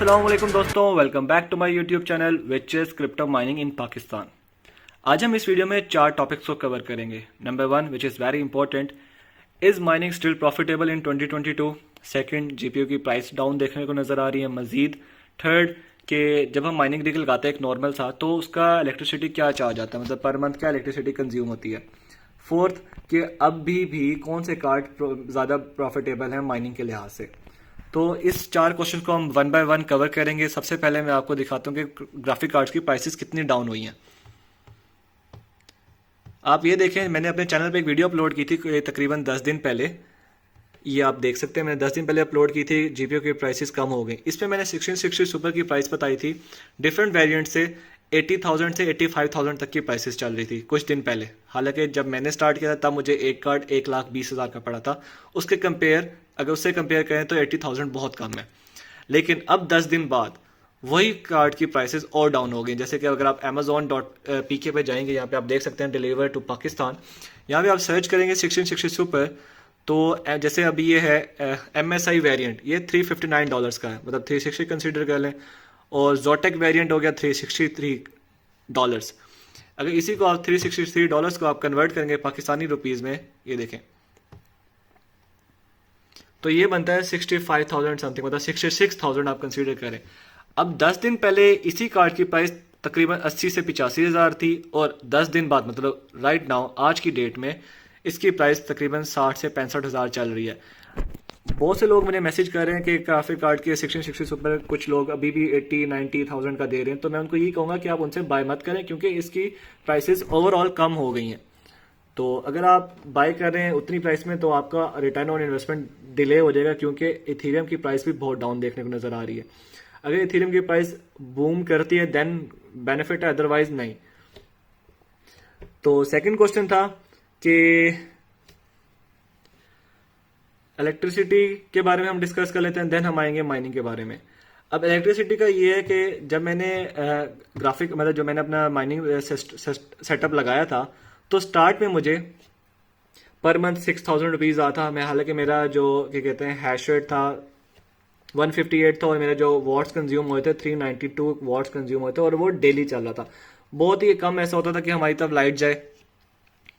अस्सलाम वालेकुम दोस्तों, welcome back to my YouTube channel which is crypto mining in Pakistan. आज हम इस वीडियो में 4 टॉपिक्स को कवर करेंगे। Number 1 which is very important, is mining still profitable in 2022। Second, GPU की प्राइस डाउन देखने को नज़र आ रही है मजीद। थर्ड, कि जब हम माइनिंग rig लगाते हैं एक नॉर्मल सा, तो उसका इलेक्ट्रिसिटी क्या चार्ज आता है, मतलब पर मंथ क्या इलेक्ट्रिसिटी कंज्यूम होती है। फोर्थ, कि अब भी कौन से कार्ड ज़्यादा प्रॉफिटेबल हैं माइनिंग के लिहाज से। तो इस 4 क्वेश्चन को हम 1 बाय 1 कवर करेंगे। सबसे पहले मैं आपको दिखाता हूँ कि ग्राफिक कार्ड्स की प्राइसेस कितनी डाउन हुई हैं। आप ये देखें, मैंने अपने चैनल पे एक वीडियो अपलोड की थी तकरीबन 10 दिन पहले। ये आप देख सकते हैं, मैंने 10 दिन पहले अपलोड की थी। जीपीयू की प्राइसेस कम हो गई। इस पर मैंने 1660 सुपर की प्राइस बताई थी। डिफरेंट वेरिएंट से 80,000 से 85,000 तक की प्राइसेस चल रही थी कुछ दिन पहले। हालांकि जब मैंने स्टार्ट किया था तब मुझे एक कार्ड 1,20,000 का पड़ा था। उससे कंपेयर करें तो 80,000 बहुत कम है। लेकिन अब 10 दिन बाद वही कार्ड की प्राइसेस और डाउन हो गई। जैसे कि अगर आप amazon.pk पे जाएंगे, यहाँ पे आप देख सकते हैं डिलीवर टू पाकिस्तान। यहाँ पे आप सर्च करेंगे 1660 सुपर, तो जैसे अभी ये है MSI वेरिएंट, ये $359 का है, मतलब 360 कंसीडर कर लें। और जोटेक वेरिएंट हो गया $363। अगर इसी को आप $363 को आप कन्वर्ट करेंगे पाकिस्तानी रुपीज़ में, ये देखें, तो ये बनता है 65,000 समथिंग, मतलब 66,000 आप कंसीडर करें। अब 10 दिन पहले इसी कार्ड की प्राइस तकरीबन 80 से 85,000 थी, और 10 दिन बाद मतलब राइट नाउ आज की डेट में इसकी प्राइस तकरीबन 60 से 65,000 चल रही है। बहुत से लोग मुझे मैसेज कर रहे हैं कि ग्राफिक कार्ड के 1660 सुपर कुछ लोग अभी भी 80-90,000 का दे रहे हैं। तो मैं उनको यही कहूँगा कि आप उनसे बाय मत करें, क्योंकि इसकी प्राइसेस ओवरऑल कम हो गई हैं। तो अगर आप बाय कर रहे हैं उतनी प्राइस में, तो आपका रिटर्न ऑन इन्वेस्टमेंट डिले हो जाएगा, क्योंकि इथेरियम की प्राइस भी बहुत डाउन देखने को नज़र आ रही है। अगर इथेरियम की प्राइस बूम करती है देन बेनिफिट है, अदरवाइज नहीं। तो सेकंड क्वेश्चन था कि इलेक्ट्रिसिटी के बारे में हम डिस्कस कर लेते हैं, देन हम आएंगे माइनिंग के बारे में। अब इलेक्ट्रिसिटी का ये है कि जब मैंने जो मैंने अपना माइनिंग सेटअप लगाया था, तो स्टार्ट में मुझे पर मंथ 6,000 रुपीज़ आता था। मैं हालांकि मेरा जो क्या कहते हैं हैश रेट था 158 था, और मेरा जो वॉट्स कंज्यूम हुए थे 392 वॉट्स कंज्यूम हुए थे, और वो डेली चल रहा था। बहुत ही कम ऐसा होता था कि हमारी तरफ लाइट जाए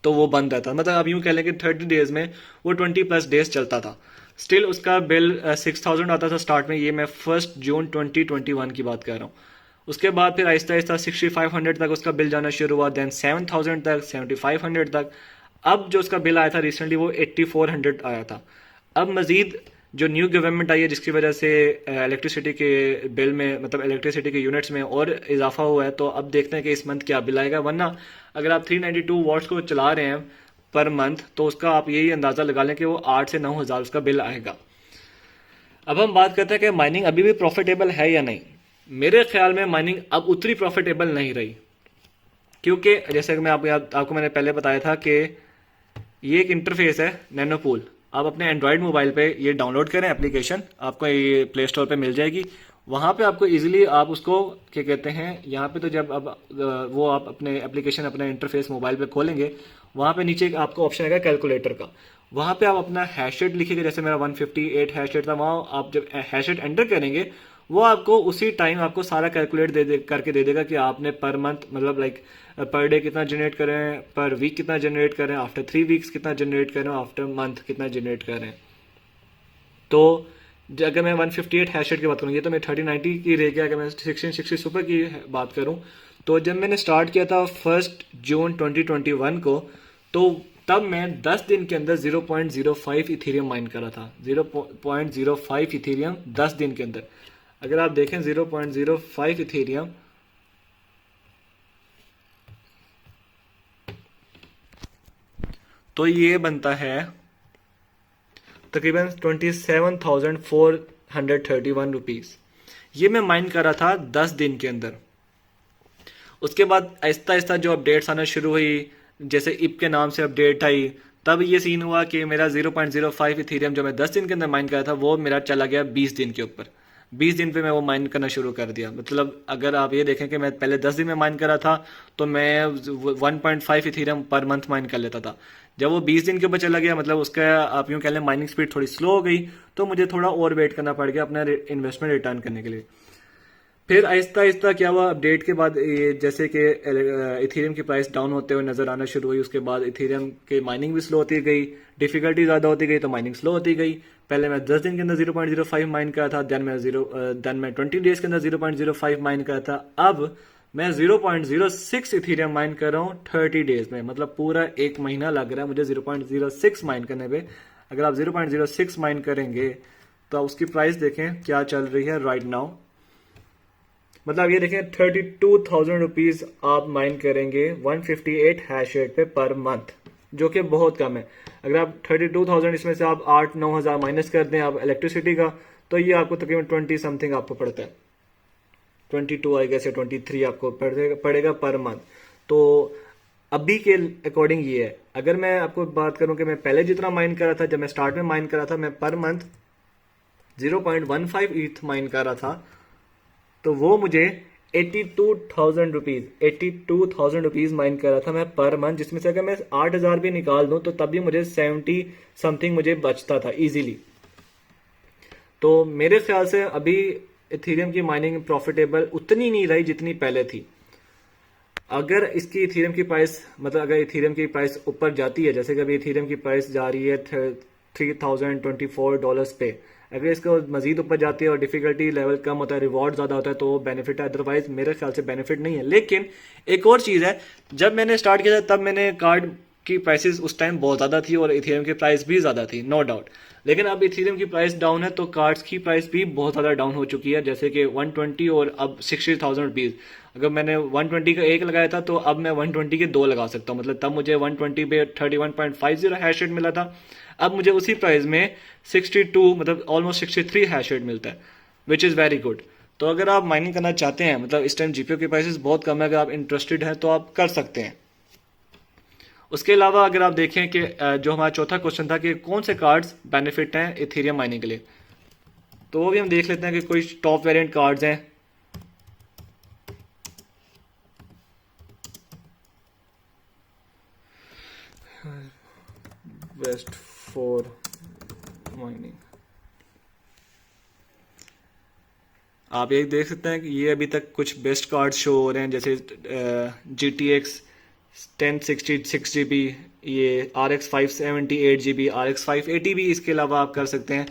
तो वो बंद रहता, मतलब अब यूँ कह लें कि 30 डेज में वो 20+ डेज चलता था। स्टिल उसका बिल 6,000 आता था स्टार्ट में। ये मैं 1 जून 2021 की बात कर रहा हूँ। उसके बाद फिर आहिस्ता आहिस्ता 6500 तक उसका बिल जाना शुरू हुआ, देन 7,000 तक, 7,500 तक। अब जो उसका बिल आया था रिसेंटली वो 8,400 आया था। अब मजीद जो न्यू गवर्नमेंट आई है, जिसकी वजह से इलेक्ट्रिसिटी के बिल में, मतलब इलेक्ट्रिसिटी के यूनिट्स में और इजाफा हुआ है, तो अब देखते हैं कि इस मंथ क्या बिल आएगा। वरना अगर आप 392 वॉट्स को चला रहे हैं पर मंथ, तो उसका आप यही अंदाज़ा लगा लें कि वो 8 से 9,000 उसका बिल आएगा। अब हम बात करते हैं कि माइनिंग अभी भी प्रॉफिटेबल है या नहीं। मेरे ख्याल में माइनिंग अब उतनी प्रॉफिटेबल नहीं रही, क्योंकि जैसे कि आपको मैंने पहले बताया था कि ये एक इंटरफेस है नैनोपूल। आप अपने एंड्रॉयड मोबाइल पे ये डाउनलोड करें एप्लीकेशन, आपको ये प्ले स्टोर पे मिल जाएगी। वहाँ पे आपको इजीली आप उसको क्या कहते हैं, यहाँ पे तो जब अब वो आप अपने एप्लीकेशन अपना इंटरफेस मोबाइल पे खोलेंगे, वहाँ पे नीचे आपको ऑप्शन आएगा कैलकुलेटर का। वहाँ पे आप अपना हैश रेट लिखिएगा, जैसे मेरा 158 हैश रेट था। वहाँ आप जब हैश रेट एंटर करेंगे, वो आपको उसी टाइम आपको सारा कैलकुलेट करके दे देगा कि आपने पर मंथ, मतलब लाइक पर डे कितना जनरेट करें, पर वीक कितना जनरेट करें, आफ्टर 3 वीक्स कितना जनरेट करें, आफ्टर मंथ कितना जनरेट करें। तो अगर मैं 158 हैश रेट की बात करूँ, ये तो मैं 3090 की रह गया। अगर मैं 1660 सुपर की बात करूँ, तो जब मैंने स्टार्ट किया था 1 जून 2021 को, तो तब मैं 10 दिन के अंदर 0.05 इथेरियम माइन करा था। 0.05 इथेरियम 10 दिन के अंदर। अगर आप देखें 0.05 इथेरियम, तो ये बनता है तकरीबन 27,431 रुपीज़। ये मैं माइन करा था 10 दिन के अंदर। उसके बाद आहिस्ता आहिस्ता जो अपडेट्स आना शुरू हुई, जैसे इप के नाम से अपडेट आई, तब ये सीन हुआ कि मेरा 0.05 इथेरियम जो मैं 10 दिन के अंदर माइन करा था, वो मेरा चला गया 20 दिन के ऊपर। 20 दिन पे मैं वो माइन करना शुरू कर दिया। मतलब अगर आप ये देखें कि मैं पहले 10 दिन में माइन कर रहा था, तो मैं 1.5 इथेरियम पर मंथ माइन कर लेता था। जब वो 20 दिन के ऊपर चला गया, मतलब उसका आप यूँ कह लें माइनिंग स्पीड थोड़ी स्लो हो गई, तो मुझे थोड़ा और वेट करना पड़ गया अपना इन्वेस्टमेंट रिटर्न करने के लिए। फिर आहिस्ता आहिस्ता क्या हुआ, अपडेट के बाद ये जैसे कि इथेरियम की प्राइस डाउन होते हुए नजर आना शुरू हुई, उसके बाद इथेरियम की माइनिंग भी स्लो होती गई, डिफिकल्टी ज़्यादा होती गई तो माइनिंग स्लो होती गई। पहले मैं 10 दिन के अंदर 0.05 माइन करा था, देन मैं 20 डेज के अंदर 0.05 माइन करा था, अब मैं 0.06 इथेरियम माइन कर रहा हूँ 30 डेज में, मतलब पूरा एक महीना लग रहा है मुझे 0.06 माइन करने पे। अगर आप 0.06 माइन करेंगे तो आप उसकी प्राइस देखें क्या चल रही है राइट नाउ। मतलब ये देखें 32,000 रुपीज आप माइन करेंगे 158 हैश रेट पे पर मंथ, जो कि बहुत कम है। अगर आप 32,000 इसमें से आप 8-9 हज़ार माइनस कर दें आप इलेक्ट्रिसिटी का, तो ये आपको तकरीबन 20 समथिंग आपको पड़ता है, 22 आई गेस या 23 आपको पड़ेगा पर मंथ। तो अभी के अकॉर्डिंग ये है। अगर मैं आपको बात करूं कि मैं पहले जितना माइन कर रहा था, जब मैं स्टार्ट में माइन कर रहा था, मैं पर मंथ 0.15 ईथ माइन कर रहा था, तो वो मुझे 82,000 रुपीज 82,000 रुपीज माइन कर रहा था मैं पर मंथ, जिसमें से अगर मैं 8,000 भी निकाल दूं तो तब भी मुझे 70 समथिंग मुझे बचता था इजीली। तो मेरे ख्याल से अभी इथेरियम की माइनिंग प्रॉफिटेबल उतनी नहीं रही जितनी पहले थी। अगर इसकी इथेरियम की प्राइस, मतलब अगर इथेरियम की प्राइस ऊपर जाती है, जैसे कि अभी इथेरियम की प्राइस जा रही है $3,024 पे, अगर इसको मजीद ऊपर जाती है और डिफिकल्टी लेवल कम होता है, रिवॉर्ड ज़्यादा होता है, तो बेनिफिट है, अदरवाइज मेरे ख्याल से बेनिफिट नहीं है। लेकिन एक और चीज़ है, जब मैंने स्टार्ट किया था तब मैंने कार्ड की प्राइसेस उस टाइम बहुत ज़्यादा थी और इथेरियम की प्राइस भी ज़्यादा थी, नो डाउट। लेकिन अब इथेरियम की प्राइस डाउन है तो कार्ड्स की प्राइस भी बहुत ज़्यादा डाउन हो चुकी है, जैसे कि 120 और अब 60,000 रुपीज़। अगर मैंने 120 का एक लगाया था तो अब मैं 120 के दो लगा सकता हूँ, मतलब तब मुझे 120 पे 31.50 हैश रेट मिला था, अब मुझे उसी प्राइस में 62 मतलब ऑलमोस्ट 63 हैश रेट मिलता है, विच इज़ वेरी गुड। तो अगर आप माइनिंग करना चाहते हैं, मतलब इस टाइम जीपीयू की प्राइसेस बहुत कम है, अगर आप इंटरेस्टेड हैं तो आप कर सकते हैं। उसके अलावा अगर आप देखें कि जो हमारा चौथा क्वेश्चन था कि कौन से कार्ड्स बेनिफिट हैं इथेरियम माइनिंग के लिए, तो वो भी हम देख लेते हैं कि कोई टॉप वेरिएंट कार्ड्स हैं। बेस्ट फॉर माइनिंग, आप ये देख सकते हैं कि ये अभी तक कुछ बेस्ट कार्ड्स शो हो रहे हैं, जैसे GTX 1060 6GB, ये RX 570 8GB, RX 580 भी इसके अलावा आप कर सकते हैं।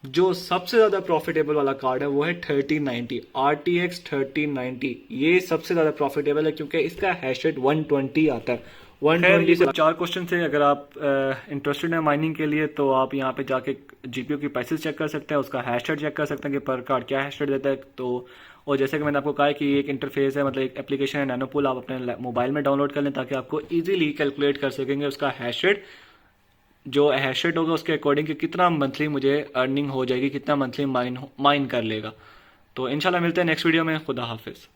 जो सबसे ज़्यादा प्रॉफिटेबल वाला कार्ड है वो है 3090 RTX 3090, ये सबसे ज़्यादा प्रॉफिटेबल है क्योंकि इसका हैश रेट 120 आता है। 120 से 4 क्वेश्चन से अगर आप इंटरेस्टेड हैं माइनिंग के लिए, तो आप यहाँ पे जाके जीपीयू की प्राइसेस चेक कर सकते हैं, उसका हैश रेट चेक कर सकते हैं कि पर कार्ड क्या हैश रेट देता है। तो और जैसे कि मैंने आपको कहा कि एक इंटरफेस है, मतलब एक एप्लीकेशन है नैनोपूल, आप अपने मोबाइल में डाउनलोड कर लें ताकि आपको ईजिली कैलकुलेट कर सकेंगे उसका हैश रेट, जो हैश रेट होगा उसके अकॉर्डिंग कि कितना मंथली मुझे अर्निंग हो जाएगी, कितना मंथली माइन कर लेगा। तो इंशाल्लाह मिलते हैं नेक्स्ट वीडियो में। खुदा हाफिज़।